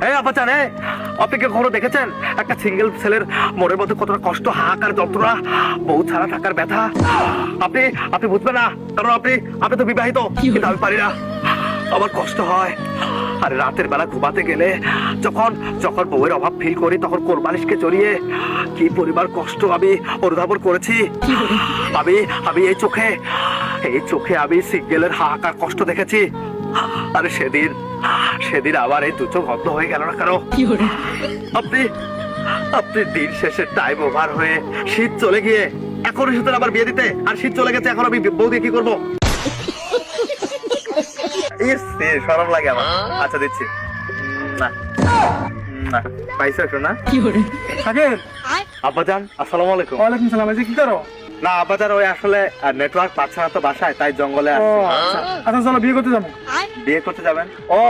এই আব্বাজান, আপনি কি কখনো দেখেছেন একটা সিঙ্গেল ছেলের মনের মধ্যে কতটা কষ্ট, হাহাকার যন্ত্রণা, বউ ছাড়া থাকার ব্যথা? আপনি আপনি বুঝবেন না, কারণ আপনি তো বিবাহিত, কিন্তু আমি পারি না, আমার কষ্ট হয়। আরে রাতের বেলা ঘুমাতে গেলে যখন যখন বউয়ের অভাব ফিল করি, তখন কোরবানিশকে জড়িয়ে কি পরিবার কষ্ট আমি অনুধাবন করেছি। আমি এই চোখে আমি সিঙ্গেলের হাহাকার কষ্ট দেখেছি। আরে সেদিন আবার এই দু চোখ অন্ধ হয়ে গেল না কেন? আপনি দিন শেষে টাইম ওভার হয়ে শীত চলে গিয়ে এখন এসেছেন আবার বিয়ে দিতে, আর শীত চলে গেছে, এখন আমি বউ দিয়ে কি করবো? শরম লাগে আমার। আচ্ছা দিচ্ছি না না পাইছো একটু না। আব্বাজান আসসালামু আলাইকুম। ওয়ালাইকুম সালাম। কি করো? না আব্বাজান, ওই আসলে নেটওয়ার্ক পাচ্ছে না তো বাসায়, তাই জঙ্গলে আসছি। আচ্ছা চলো বিয়ে করতে যাবো। বিয়ে করতে যাবেন? ও,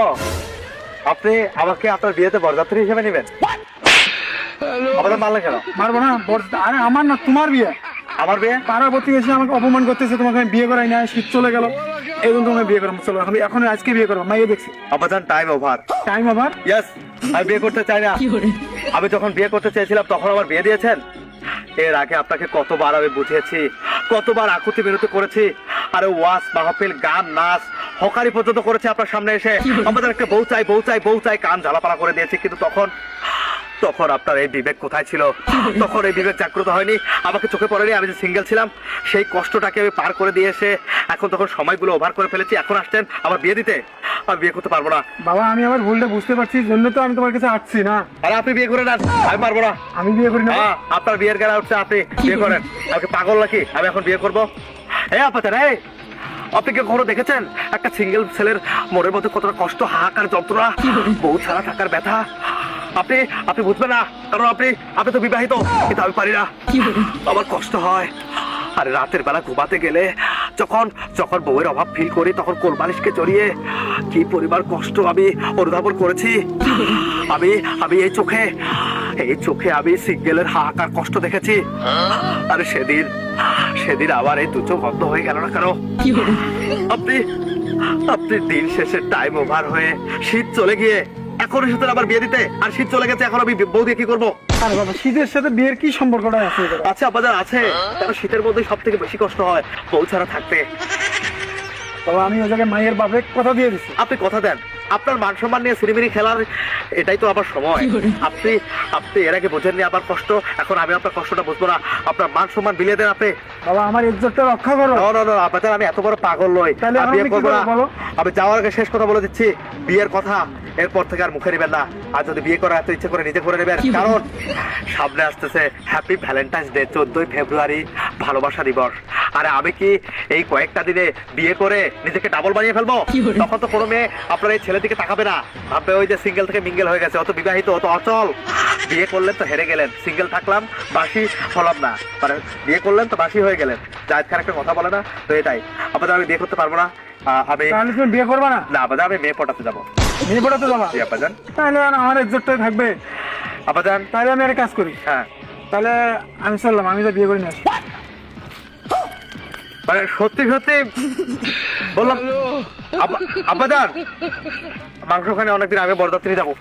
আপনি আমাকে আপনার বিয়েতে বরযাত্রী হিসেবে নেবেন? আব্বাজান মারলে কেন? মারবো না। আরে আমার না, তোমার বিয়ে। আমার বিয়ে? পাড়া প্রতি এসে আমাকে অপমান করতেছে, তোমাকে আমি বিয়ে করাই না, শীত চলে গেল, এই জন্য তোমাকে বিয়ে করবো। চলো এখন আজকে বিয়ে করবো। মাইয়ে দেখছি। আব্বাজান time over. Time over? Yes, আমি বিয়ে করতে চাই না। আমি যখন বিয়ে করতে চেয়েছিলাম তখন আমার বিয়ে দিয়েছেন। এর আগে আপনাকে কতবার আমি বুঝিয়েছি, কতবার আকুতি বিনতি করেছি, আরে ওয়াজ মাহফিল গান নাচ হকারি পর্যন্ত করেছে আপনার সামনে এসে। আমাদের একটা বউ চাই কান ঝালাপালা করে দিয়েছি, কিন্তু তখন আপনার এই বিবেক কোথায় ছিল? তখন এই বিবেক জাগ্রত হয়নি, আমাকে চোখে পড়েনি। আমি যে সিঙ্গেল ছিলাম সেই কষ্টটাকে আমি পার করে দিয়ে এসে এখন তখন সময়গুলো ওভার করে ফেলেছি, এখন আসছেন আমার বিয়ে দিতে। আমি বিয়ে করতে পারবো না। বাবা আমি আমার ভুলটা বুঝতে পারছি, জন্য তো আমি তোমার কাছে আসছি না। আরে আপনি বিয়ে করে নেন, আমি পারবো না। আমি বিয়ে করি না। আপনার বিয়ের গেলা উঠছে, আপনি বিয়ে করেন। আমাকে পাগল নাকি আমি এখন বিয়ে করবো? আপনি কি কখনো দেখেছেন একটা সিঙ্গেল ছেলের মনের মধ্যে কতটা কষ্ট, হাহাকার যন্ত্রণা, বউ ছাড়া থাকার ব্যথা? আপনি বুঝবেন না, কারণ আপনি তো বিবাহিত, কিন্তু আমি পারি না, আমার কষ্ট হয়। আরে রাতের বেলা ঘুমাতে গেলে যখন বউয়ের অভাব ফিল করি, তখন কোরবানিশকে জড়িয়ে কি পরিবার কষ্ট আমি অনুধাবন করেছি। আমি এই চোখে আমি সিঙ্গেলের হাহাকার কষ্ট দেখেছি। আরে সেদিন আবার এই দু চোখ অন্ধ হয়ে গেল না কেন? আপনি দিন শেষে টাইম ওভার হয়ে শীত চলে গিয়ে এখন এসেছেন আবার বিয়ে দিতে, আর শীত চলে গেছে, এখন আমি বউ দিয়ে কি করবো? আরে বাবা, শীতের সাথে বিয়ের কি সম্পর্কটা আছে? আচ্ছা আব্বাজান আছে, কারণ শীতের মধ্যে সব থেকে বেশি কষ্ট হয় বউ ছাড়া থাকতে। তবে আমি ওই জায়গায় মায়ের বাপে কথা দিয়ে দিচ্ছি। আপনি কথা দেন, আপনার মান সম্মান নিয়ে সিনেমিনি খেলার এটাই তো আবার সময়। আপনি এর আগে বোঝেননি আবার কষ্ট, এখন আমি আপনার কষ্টটা বুঝবো না? আপনার মান সম্মান বিলিয়ে দেন আপনি। বাবা আমার ইজ্জতটা রক্ষা করো। আপনাদের আমি এত বড় পাগল নই, বিয়ে করবো না। আমি যাওয়ার আগে শেষ কথা বলে দিচ্ছি, বিয়ের কথা এরপর থেকে আর মুখে নেবেন না। আর যদি বিয়ে করার এত ইচ্ছে করে নিজে করে নেবেন, কারণ সামনে আসতেছে হ্যাপি ভ্যালেন্টাইন্স ডে, 14 ফেব্রুয়ারি, ভালোবাসা দিবস। আরে আমি কি এই কয়েকটা দিনে বিয়ে করে নিজেকে ডাবল বানিয়ে ফেলবো? তখন তো কোনো মেয়ে আপনার এই ছেলের দিকে তাকাবে না, ভাববে ওই যে সিঙ্গেল থেকে মিঙ্গেল হয়ে গেছে, অত বিবাহিত, অত অচল। বিয়ে করলেন তো হেরে গেলেন, সিঙ্গেল থাকলাম বাসি হলাম না, মানে বিয়ে করলেন তো বাসি হয়ে গেলেন। জায়েদ খান একটা কথা বলে না, তো এটাই। আপনাদের আমি বিয়ে করতে পারবো না। আমি বিয়ে করবো না? না আব্বাজান, আমি মেয়ে পটাতে যাবো। মেয়ে পটাতে যাবো? আব্বাজান তাহলে আমার ইজ্জতটাই থাকবে। আব্বাজান তাহলে আমি একটা কাজ করি। হ্যাঁ তাহলে আমি চললাম, আমি তো বিয়ে করি না। মানে সত্যি বললাম আব্বাজান, মাংস খানে অনেকদিন আগে বরযাত্রী যাবো।